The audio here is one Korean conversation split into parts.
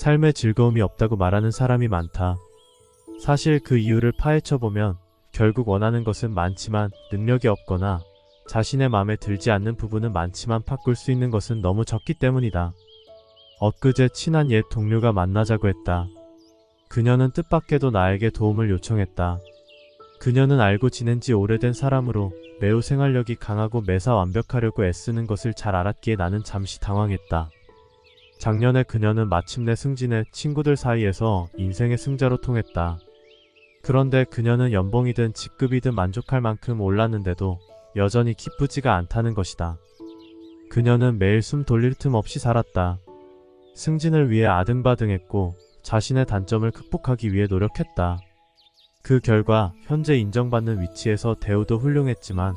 삶의 즐거움이 없다고 말하는 사람이 많다. 사실 그 이유를 파헤쳐보면 결국 원하는 것은 많지만 능력이 없거나 자신의 마음에 들지 않는 부분은 많지만 바꿀 수 있는 것은 너무 적기 때문이다. 엊그제 친한 옛 동료가 만나자고 했다. 그녀는 뜻밖에도 나에게 도움을 요청했다. 그녀는 알고 지낸 지 오래된 사람으로 매우 생활력이 강하고 매사 완벽하려고 애쓰는 것을 잘 알았기에 나는 잠시 당황했다. 작년에 그녀는 마침내 승진해 친구들 사이에서 인생의 승자로 통했다. 그런데 그녀는 연봉이든 직급이든 만족할 만큼 올랐는데도 여전히 기쁘지가 않다는 것이다. 그녀는 매일 숨 돌릴 틈 없이 살았다. 승진을 위해 아등바등했고 자신의 단점을 극복하기 위해 노력했다. 그 결과 현재 인정받는 위치에서 대우도 훌륭했지만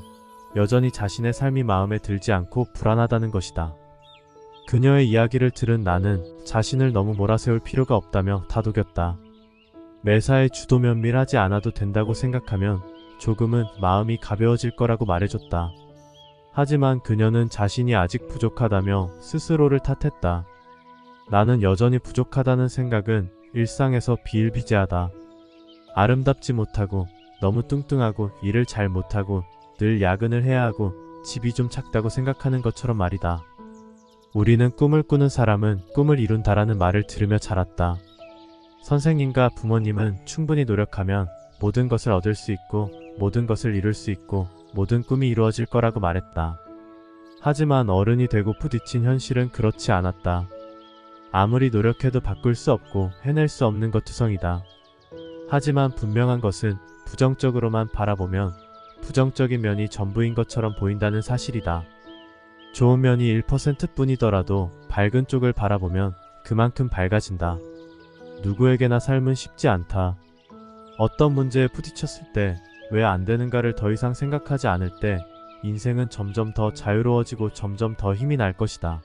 여전히 자신의 삶이 마음에 들지 않고 불안하다는 것이다. 그녀의 이야기를 들은 나는 자신을 너무 몰아세울 필요가 없다며 다독였다. 매사에 주도 면밀하지 않아도 된다고 생각하면 조금은 마음이 가벼워질 거라고 말해줬다. 하지만 그녀는 자신이 아직 부족하다며 스스로를 탓했다. 나는 여전히 부족하다는 생각은 일상에서 비일비재하다. 아름답지 못하고 너무 뚱뚱하고 일을 잘 못하고 늘 야근을 해야 하고 집이 좀 작다고 생각하는 것처럼 말이다. 우리는 꿈을 꾸는 사람은 꿈을 이룬다라는 말을 들으며 자랐다. 선생님과 부모님은 충분히 노력하면 모든 것을 얻을 수 있고 모든 것을 이룰 수 있고 모든 꿈이 이루어질 거라고 말했다. 하지만 어른이 되고 부딪힌 현실은 그렇지 않았다. 아무리 노력해도 바꿀 수 없고 해낼 수 없는 것 투성이다. 하지만 분명한 것은 부정적으로만 바라보면 부정적인 면이 전부인 것처럼 보인다는 사실이다. 좋은 면이 1%뿐이더라도 밝은 쪽을 바라보면 그만큼 밝아진다. 누구에게나 삶은 쉽지 않다. 어떤 문제에 부딪혔을 때 왜 안 되는가를 더 이상 생각하지 않을 때 인생은 점점 더 자유로워지고 점점 더 힘이 날 것이다.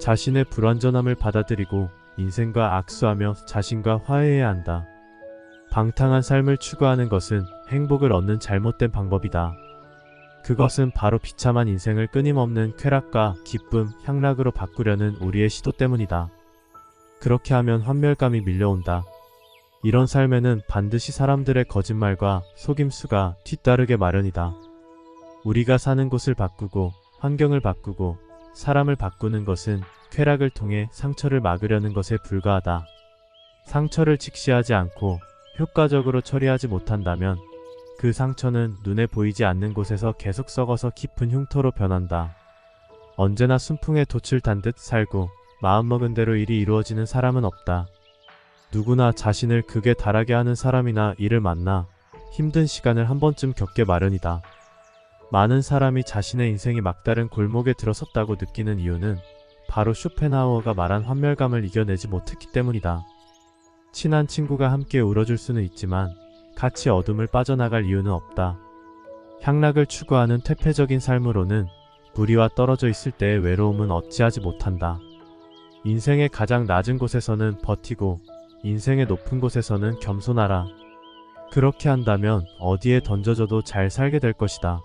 자신의 불완전함을 받아들이고 인생과 악수하며 자신과 화해해야 한다. 방탕한 삶을 추구하는 것은 행복을 얻는 잘못된 방법이다. 그것은 바로 비참한 인생을 끊임없는 쾌락과 기쁨, 향락으로 바꾸려는 우리의 시도 때문이다. 그렇게 하면 환멸감이 밀려온다. 이런 삶에는 반드시 사람들의 거짓말과 속임수가 뒤따르게 마련이다. 우리가 사는 곳을 바꾸고 환경을 바꾸고 사람을 바꾸는 것은 쾌락을 통해 상처를 막으려는 것에 불과하다. 상처를 직시하지 않고 효과적으로 처리하지 못한다면 그 상처는 눈에 보이지 않는 곳에서 계속 썩어서 깊은 흉터로 변한다. 언제나 순풍에 돛을 단 듯 살고 마음먹은 대로 일이 이루어지는 사람은 없다. 누구나 자신을 극에 달하게 하는 사람이나 일을 만나 힘든 시간을 한 번쯤 겪게 마련이다. 많은 사람이 자신의 인생이 막다른 골목에 들어섰다고 느끼는 이유는 바로 쇼펜하우어가 말한 환멸감을 이겨내지 못했기 때문이다. 친한 친구가 함께 울어줄 수는 있지만 같이 어둠을 빠져나갈 이유는 없다. 향락을 추구하는 퇴폐적인 삶으로는 무리와 떨어져 있을 때의 외로움은 어찌하지 못한다. 인생의 가장 낮은 곳에서는 버티고 인생의 높은 곳에서는 겸손하라. 그렇게 한다면 어디에 던져져도 잘 살게 될 것이다.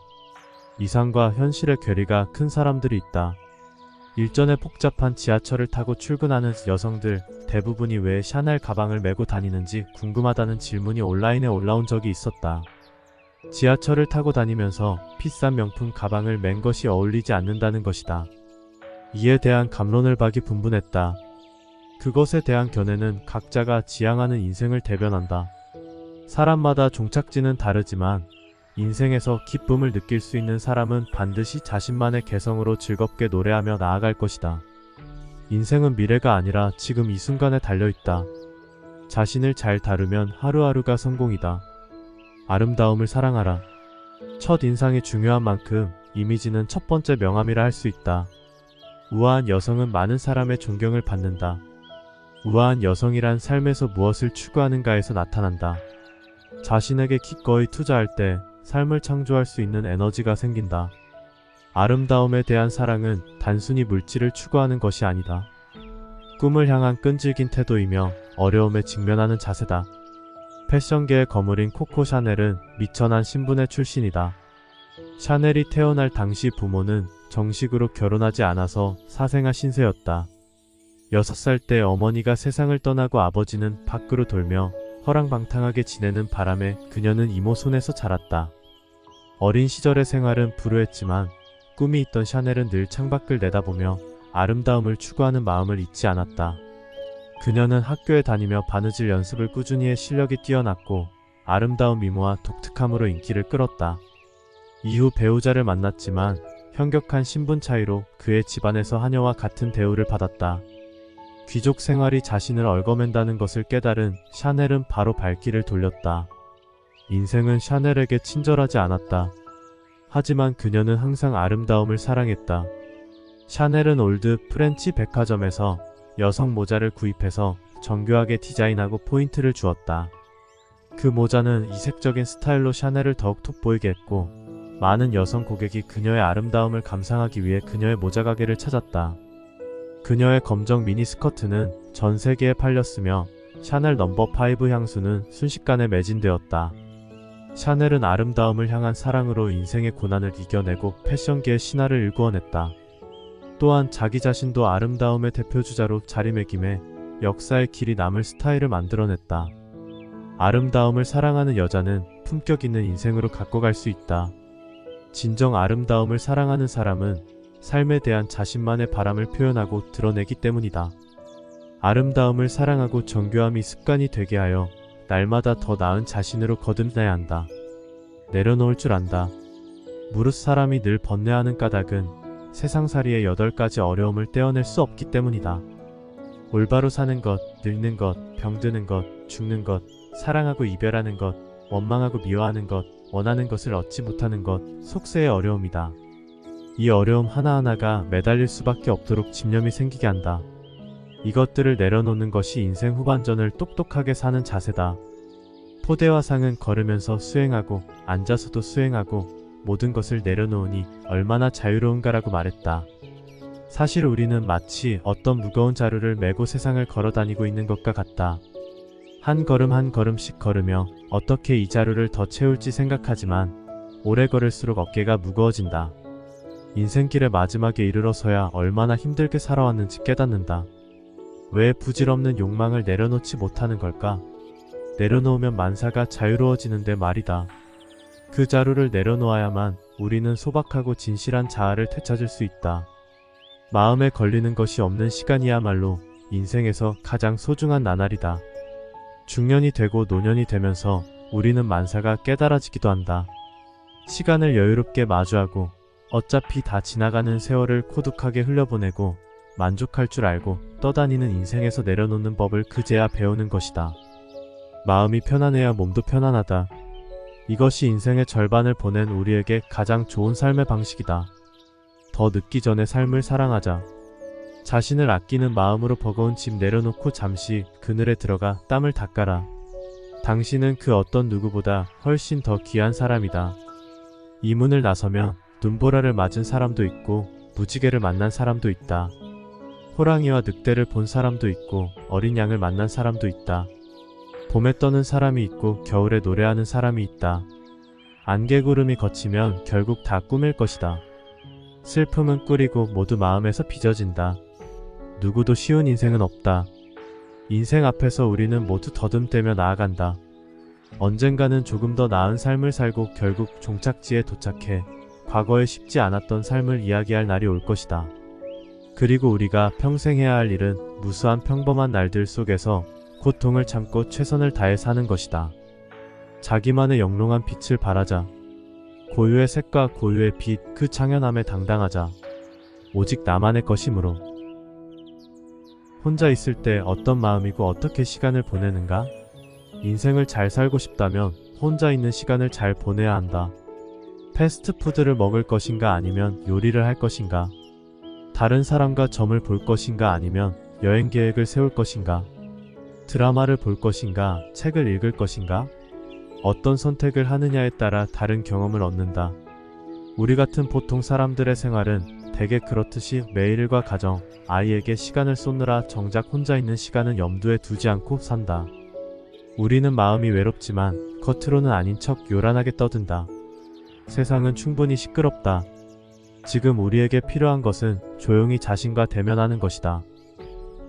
이상과 현실의 괴리가 큰 사람들이 있다. 일전에 복잡한 지하철을 타고 출근하는 여성들 대부분이 왜 샤넬 가방을 메고 다니는지 궁금하다는 질문이 온라인에 올라온 적이 있었다. 지하철을 타고 다니면서 비싼 명품 가방을 맨 것이 어울리지 않는다는 것이다. 이에 대한 갑론을 박이 분분했다. 그것에 대한 견해는 각자가 지향하는 인생을 대변한다. 사람마다 종착지는 다르지만 인생에서 기쁨을 느낄 수 있는 사람은 반드시 자신만의 개성으로 즐겁게 노래하며 나아갈 것이다. 인생은 미래가 아니라 지금 이 순간에 달려있다. 자신을 잘 다루면 하루하루가 성공이다. 아름다움을 사랑하라. 첫 인상이 중요한 만큼 이미지는 첫 번째 명함이라 할 수 있다. 우아한 여성은 많은 사람의 존경을 받는다. 우아한 여성이란 삶에서 무엇을 추구하는가에서 나타난다. 자신에게 기꺼이 투자할 때 삶을 창조할 수 있는 에너지가 생긴다. 아름다움에 대한 사랑은 단순히 물질을 추구하는 것이 아니다. 꿈을 향한 끈질긴 태도이며 어려움에 직면하는 자세다. 패션계의 거물인 코코 샤넬은 미천한 신분의 출신이다. 샤넬이 태어날 당시 부모는 정식으로 결혼하지 않아서 사생아 신세였다. 6살 때 어머니가 세상을 떠나고 아버지는 밖으로 돌며 허랑방탕하게 지내는 바람에 그녀는 이모 손에서 자랐다. 어린 시절의 생활은 불우했지만 꿈이 있던 샤넬은 늘 창밖을 내다보며 아름다움을 추구하는 마음을 잊지 않았다. 그녀는 학교에 다니며 바느질 연습을 꾸준히 해 실력이 뛰어났고 아름다운 미모와 독특함으로 인기를 끌었다. 이후 배우자를 만났지만 현격한 신분 차이로 그의 집안에서 하녀와 같은 대우를 받았다. 귀족 생활이 자신을 얽어맨다는 것을 깨달은 샤넬은 바로 발길을 돌렸다. 인생은 샤넬에게 친절하지 않았다. 하지만 그녀는 항상 아름다움을 사랑했다. 샤넬은 올드 프렌치 백화점에서 여성 모자를 구입해서 정교하게 디자인하고 포인트를 주었다. 그 모자는 이색적인 스타일로 샤넬을 더욱 돋보이게 했고 많은 여성 고객이 그녀의 아름다움을 감상하기 위해 그녀의 모자 가게를 찾았다. 그녀의 검정 미니스커트는 전 세계에 팔렸으며 샤넬 넘버5 향수는 순식간에 매진되었다. 샤넬은 아름다움을 향한 사랑으로 인생의 고난을 이겨내고 패션계의 신화를 일구어냈다. 또한 자기 자신도 아름다움의 대표주자로 자리매김해 역사의 길이 남을 스타일을 만들어냈다. 아름다움을 사랑하는 여자는 품격 있는 인생으로 갖고 갈 수 있다. 진정 아름다움을 사랑하는 사람은 삶에 대한 자신만의 바람을 표현하고 드러내기 때문이다. 아름다움을 사랑하고 정교함이 습관이 되게 하여 날마다 더 나은 자신으로 거듭나야 한다. 내려놓을 줄 안다. 무릇 사람이 늘 번뇌하는 까닭은 세상살이의 8가지 어려움을 떼어낼 수 없기 때문이다. 올바로 사는 것, 늙는 것, 병드는 것, 죽는 것, 사랑하고 이별하는 것, 원망하고 미워하는 것, 원하는 것을 얻지 못하는 것, 속세의 어려움이다. 이 어려움 하나하나가 매달릴 수밖에 없도록 집념이 생기게 한다. 이것들을 내려놓는 것이 인생 후반전을 똑똑하게 사는 자세다. 포대화상은 걸으면서 수행하고 앉아서도 수행하고 모든 것을 내려놓으니 얼마나 자유로운가라고 말했다. 사실 우리는 마치 어떤 무거운 자루를 메고 세상을 걸어다니고 있는 것과 같다. 한 걸음 한 걸음씩 걸으며 어떻게 이 자루를 더 채울지 생각하지만 오래 걸을수록 어깨가 무거워진다. 인생길의 마지막에 이르러서야 얼마나 힘들게 살아왔는지 깨닫는다. 왜 부질없는 욕망을 내려놓지 못하는 걸까? 내려놓으면 만사가 자유로워지는데 말이다. 그 자루를 내려놓아야만 우리는 소박하고 진실한 자아를 되찾을 수 있다. 마음에 걸리는 것이 없는 시간이야말로 인생에서 가장 소중한 나날이다. 중년이 되고 노년이 되면서 우리는 만사가 깨달아지기도 한다. 시간을 여유롭게 마주하고 어차피 다 지나가는 세월을 코둑하게 흘려보내고 만족할 줄 알고 떠다니는 인생에서 내려놓는 법을 그제야 배우는 것이다. 마음이 편안해야 몸도 편안하다. 이것이 인생의 절반을 보낸 우리에게 가장 좋은 삶의 방식이다. 더 늦기 전에 삶을 사랑하자. 자신을 아끼는 마음으로 버거운 짐 내려놓고 잠시 그늘에 들어가 땀을 닦아라. 당신은 그 어떤 누구보다 훨씬 더 귀한 사람이다. 이 문을 나서면 눈보라를 맞은 사람도 있고 무지개를 만난 사람도 있다. 호랑이와 늑대를 본 사람도 있고 어린 양을 만난 사람도 있다. 봄에 떠는 사람이 있고 겨울에 노래하는 사람이 있다. 안개구름이 걷히면 결국 다 꿈일 것이다. 슬픔은 꿀이고 모두 마음에서 빚어진다. 누구도 쉬운 인생은 없다. 인생 앞에서 우리는 모두 더듬대며 나아간다. 언젠가는 조금 더 나은 삶을 살고 결국 종착지에 도착해 과거에 쉽지 않았던 삶을 이야기할 날이 올 것이다. 그리고 우리가 평생 해야 할 일은 무수한 평범한 날들 속에서 고통을 참고 최선을 다해 사는 것이다. 자기만의 영롱한 빛을 발하자. 고유의 색과 고유의 빛, 그 창연함에 당당하자. 오직 나만의 것이므로. 혼자 있을 때 어떤 마음이고 어떻게 시간을 보내는가? 인생을 잘 살고 싶다면 혼자 있는 시간을 잘 보내야 한다. 패스트푸드를 먹을 것인가 아니면 요리를 할 것인가? 다른 사람과 점을 볼 것인가 아니면 여행 계획을 세울 것인가? 드라마를 볼 것인가? 책을 읽을 것인가? 어떤 선택을 하느냐에 따라 다른 경험을 얻는다. 우리 같은 보통 사람들의 생활은 대개 그렇듯이 매일과 가정, 아이에게 시간을 쏟느라 정작 혼자 있는 시간은 염두에 두지 않고 산다. 우리는 마음이 외롭지만 겉으로는 아닌 척 요란하게 떠든다. 세상은 충분히 시끄럽다. 지금 우리에게 필요한 것은 조용히 자신과 대면하는 것이다.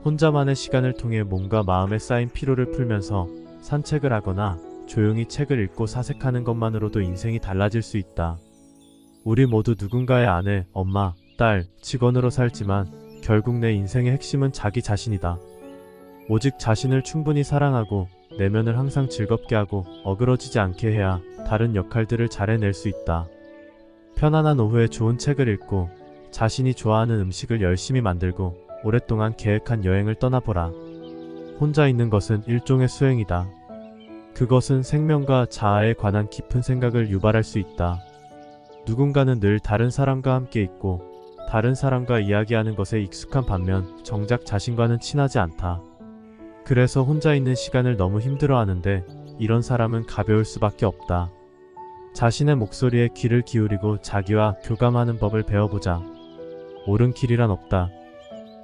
혼자만의 시간을 통해 몸과 마음에 쌓인 피로를 풀면서 산책을 하거나 조용히 책을 읽고 사색하는 것만으로도 인생이 달라질 수 있다. 우리 모두 누군가의 아내, 엄마, 딸, 직원으로 살지만 결국 내 인생의 핵심은 자기 자신이다. 오직 자신을 충분히 사랑하고 내면을 항상 즐겁게 하고 어그러지지 않게 해야 다른 역할들을 잘 해낼 수 있다. 편안한 오후에 좋은 책을 읽고 자신이 좋아하는 음식을 열심히 만들고 오랫동안 계획한 여행을 떠나보라. 혼자 있는 것은 일종의 수행이다. 그것은 생명과 자아에 관한 깊은 생각을 유발할 수 있다. 누군가는 늘 다른 사람과 함께 있고 다른 사람과 이야기하는 것에 익숙한 반면 정작 자신과는 친하지 않다. 그래서 혼자 있는 시간을 너무 힘들어하는데 이런 사람은 가벼울 수밖에 없다. 자신의 목소리에 귀를 기울이고 자기와 교감하는 법을 배워보자. 옳은 길이란 없다.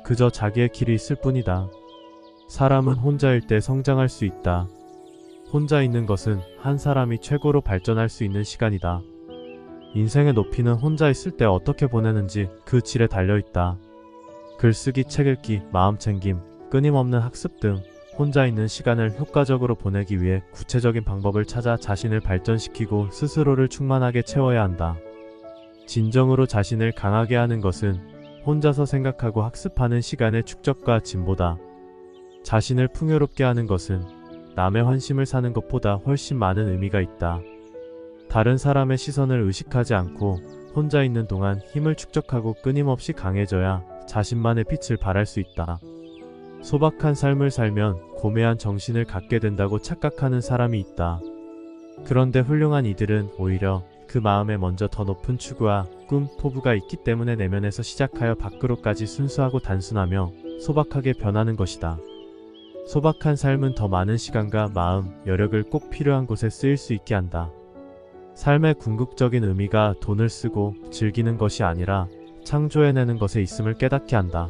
그저 자기의 길이 있을 뿐이다. 사람은 혼자일 때 성장할 수 있다. 혼자 있는 것은 한 사람이 최고로 발전할 수 있는 시간이다. 인생의 높이는 혼자 있을 때 어떻게 보내는지 그 질에 달려있다. 글쓰기, 책 읽기, 마음 챙김, 끊임없는 학습 등 혼자 있는 시간을 효과적으로 보내기 위해 구체적인 방법을 찾아 자신을 발전시키고 스스로를 충만하게 채워야 한다. 진정으로 자신을 강하게 하는 것은 혼자서 생각하고 학습하는 시간의 축적과 진보다. 자신을 풍요롭게 하는 것은 남의 환심을 사는 것보다 훨씬 많은 의미가 있다. 다른 사람의 시선을 의식하지 않고 혼자 있는 동안 힘을 축적하고 끊임없이 강해져야 자신만의 빛을 발할 수 있다. 소박한 삶을 살면 고매한 정신을 갖게 된다고 착각하는 사람이 있다. 그런데 훌륭한 이들은 오히려 그 마음에 먼저 더 높은 추구와 꿈, 포부가 있기 때문에 내면에서 시작하여 밖으로까지 순수하고 단순하며 소박하게 변하는 것이다. 소박한 삶은 더 많은 시간과 마음, 여력을 꼭 필요한 곳에 쓰일 수 있게 한다. 삶의 궁극적인 의미가 돈을 쓰고 즐기는 것이 아니라 창조해내는 것에 있음을 깨닫게 한다.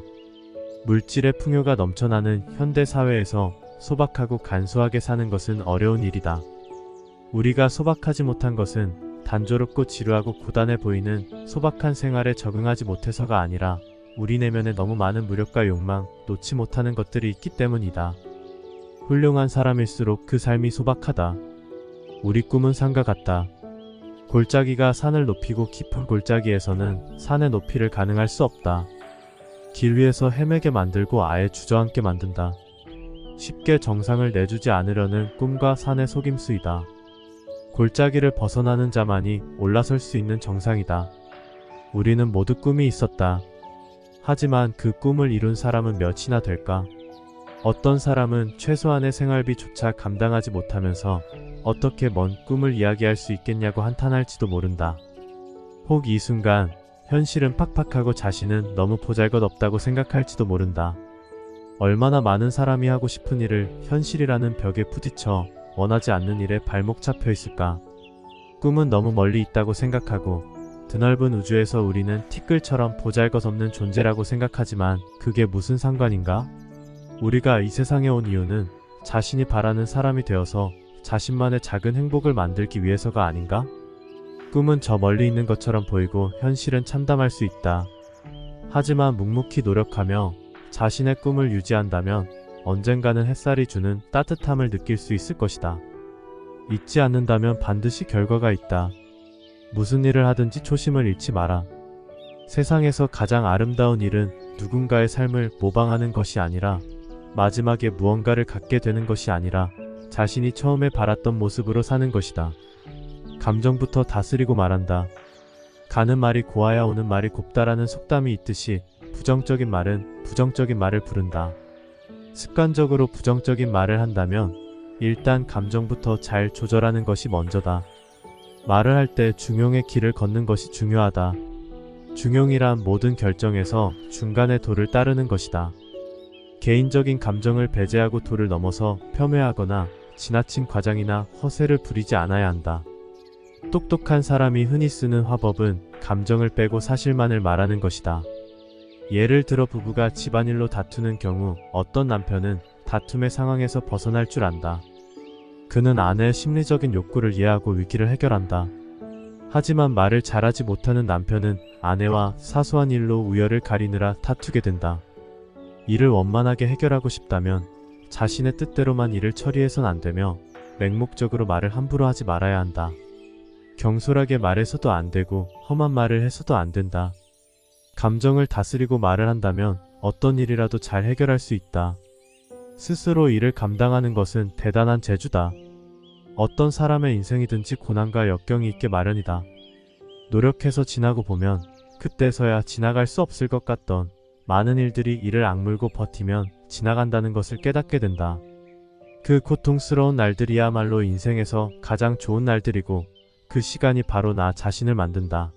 물질의 풍요가 넘쳐나는 현대 사회에서 소박하고 간소하게 사는 것은 어려운 일이다. 우리가 소박하지 못한 것은 단조롭고 지루하고 고단해 보이는 소박한 생활에 적응하지 못해서가 아니라 우리 내면에 너무 많은 무력과 욕망, 놓지 못하는 것들이 있기 때문이다. 훌륭한 사람일수록 그 삶이 소박하다. 우리 꿈은 산과 같다. 골짜기가 산을 높이고 깊은 골짜기에서는 산의 높이를 가능할 수 없다. 길 위에서 헤매게 만들고 아예 주저앉게 만든다. 쉽게 정상을 내주지 않으려는 꿈과 산의 속임수이다. 골짜기를 벗어나는 자만이 올라설 수 있는 정상이다. 우리는 모두 꿈이 있었다. 하지만 그 꿈을 이룬 사람은 몇이나 될까? 어떤 사람은 최소한의 생활비조차 감당하지 못하면서 어떻게 먼 꿈을 이야기할 수 있겠냐고 한탄할지도 모른다. 혹 이 순간 현실은 팍팍하고 자신은 너무 보잘것없다고 생각할지도 모른다. 얼마나 많은 사람이 하고 싶은 일을 현실이라는 벽에 부딪혀 원하지 않는 일에 발목 잡혀 있을까? 꿈은 너무 멀리 있다고 생각하고 드넓은 우주에서 우리는 티끌처럼 보잘것없는 존재라고 생각하지만 그게 무슨 상관인가? 우리가 이 세상에 온 이유는 자신이 바라는 사람이 되어서 자신만의 작은 행복을 만들기 위해서가 아닌가? 꿈은 저 멀리 있는 것처럼 보이고 현실은 참담할 수 있다. 하지만 묵묵히 노력하며 자신의 꿈을 유지한다면 언젠가는 햇살이 주는 따뜻함을 느낄 수 있을 것이다. 잊지 않는다면 반드시 결과가 있다. 무슨 일을 하든지 초심을 잃지 마라. 세상에서 가장 아름다운 일은 누군가의 삶을 모방하는 것이 아니라 마지막에 무언가를 갖게 되는 것이 아니라 자신이 처음에 바랐던 모습으로 사는 것이다. 감정부터 다스리고 말한다. 가는 말이 고와야 오는 말이 곱다라는 속담이 있듯이 부정적인 말은 부정적인 말을 부른다. 습관적으로 부정적인 말을 한다면 일단 감정부터 잘 조절하는 것이 먼저다. 말을 할 때 중용의 길을 걷는 것이 중요하다. 중용이란 모든 결정에서 중간의 도를 따르는 것이다. 개인적인 감정을 배제하고 도를 넘어서 폄훼하거나 지나친 과장이나 허세를 부리지 않아야 한다. 똑똑한 사람이 흔히 쓰는 화법은 감정을 빼고 사실만을 말하는 것이다. 예를 들어 부부가 집안일로 다투는 경우 어떤 남편은 다툼의 상황에서 벗어날 줄 안다. 그는 아내의 심리적인 욕구를 이해하고 위기를 해결한다. 하지만 말을 잘하지 못하는 남편은 아내와 사소한 일로 우열을 가리느라 다투게 된다. 일을 원만하게 해결하고 싶다면 자신의 뜻대로만 일을 처리해선 안 되며 맹목적으로 말을 함부로 하지 말아야 한다. 경솔하게 말해서도 안 되고 험한 말을 해서도 안 된다. 감정을 다스리고 말을 한다면 어떤 일이라도 잘 해결할 수 있다. 스스로 일을 감당하는 것은 대단한 재주다. 어떤 사람의 인생이든지 고난과 역경이 있게 마련이다. 노력해서 지나고 보면 그때서야 지나갈 수 없을 것 같던 많은 일들이 이를 악물고 버티면 지나간다는 것을 깨닫게 된다. 그 고통스러운 날들이야말로 인생에서 가장 좋은 날들이고 그 시간이 바로 나 자신을 만든다.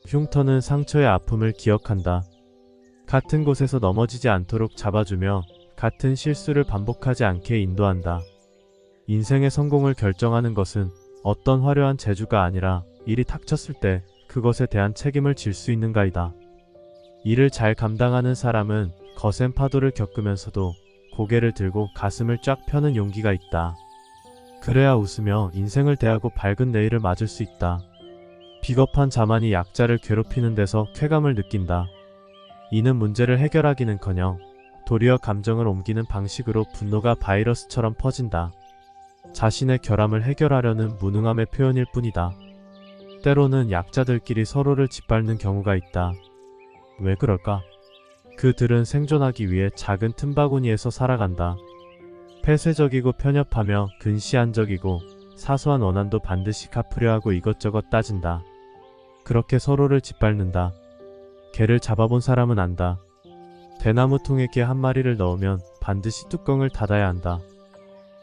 흉터는 상처의 아픔을 기억한다. 같은 곳에서 넘어지지 않도록 잡아주며 같은 실수를 반복하지 않게 인도한다. 인생의 성공을 결정하는 것은 어떤 화려한 재주가 아니라 일이 닥쳤을 때 그것에 대한 책임을 질 수 있는가이다. 일을 잘 감당하는 사람은 거센 파도를 겪으면서도 고개를 들고 가슴을 쫙 펴는 용기가 있다. 그래야 웃으며 인생을 대하고 밝은 내일을 맞을 수 있다. 비겁한 자만이 약자를 괴롭히는 데서 쾌감을 느낀다. 이는 문제를 해결하기는커녕 도리어 감정을 옮기는 방식으로 분노가 바이러스처럼 퍼진다. 자신의 결함을 해결하려는 무능함의 표현일 뿐이다. 때로는 약자들끼리 서로를 짓밟는 경우가 있다. 왜 그럴까? 그들은 생존하기 위해 작은 틈바구니에서 살아간다. 폐쇄적이고 편협하며 근시안적이고 사소한 원한도 반드시 갚으려 하고 이것저것 따진다. 그렇게 서로를 짓밟는다. 개를 잡아본 사람은 안다. 대나무 통에 개 한 마리를 넣으면 반드시 뚜껑을 닫아야 한다.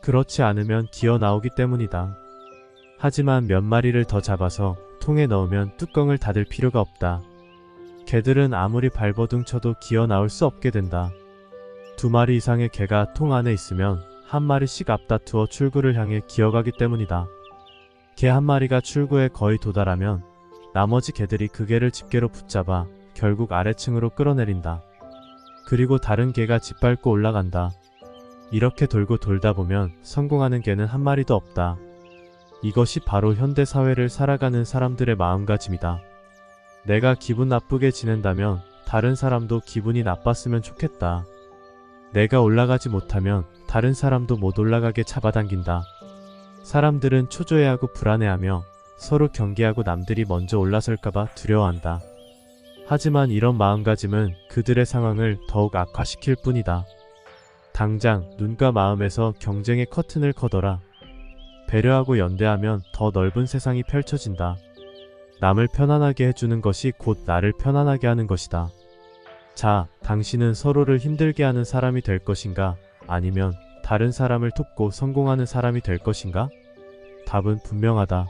그렇지 않으면 기어 나오기 때문이다. 하지만 몇 마리를 더 잡아서 통에 넣으면 뚜껑을 닫을 필요가 없다. 개들은 아무리 발버둥 쳐도 기어 나올 수 없게 된다. 2마리 이상의 개가 통 안에 있으면 한 마리씩 앞다투어 출구를 향해 기어가기 때문이다. 개 한 마리가 출구에 거의 도달하면 나머지 개들이 그 개를 집게로 붙잡아 결국 아래층으로 끌어내린다. 그리고 다른 개가 짓밟고 올라간다. 이렇게 돌고 돌다 보면 성공하는 개는 한 마리도 없다. 이것이 바로 현대 사회를 살아가는 사람들의 마음가짐이다. 내가 기분 나쁘게 지낸다면 다른 사람도 기분이 나빴으면 좋겠다. 내가 올라가지 못하면 다른 사람도 못 올라가게 잡아당긴다. 사람들은 초조해하고 불안해하며 서로 경계하고 남들이 먼저 올라설까봐 두려워한다. 하지만 이런 마음가짐은 그들의 상황을 더욱 악화시킬 뿐이다. 당장 눈과 마음에서 경쟁의 커튼을 걷어라. 배려하고 연대하면 더 넓은 세상이 펼쳐진다. 남을 편안하게 해주는 것이 곧 나를 편안하게 하는 것이다. 자, 당신은 서로를 힘들게 하는 사람이 될 것인가? 아니면 다른 사람을 돕고 성공하는 사람이 될 것인가? 답은 분명하다.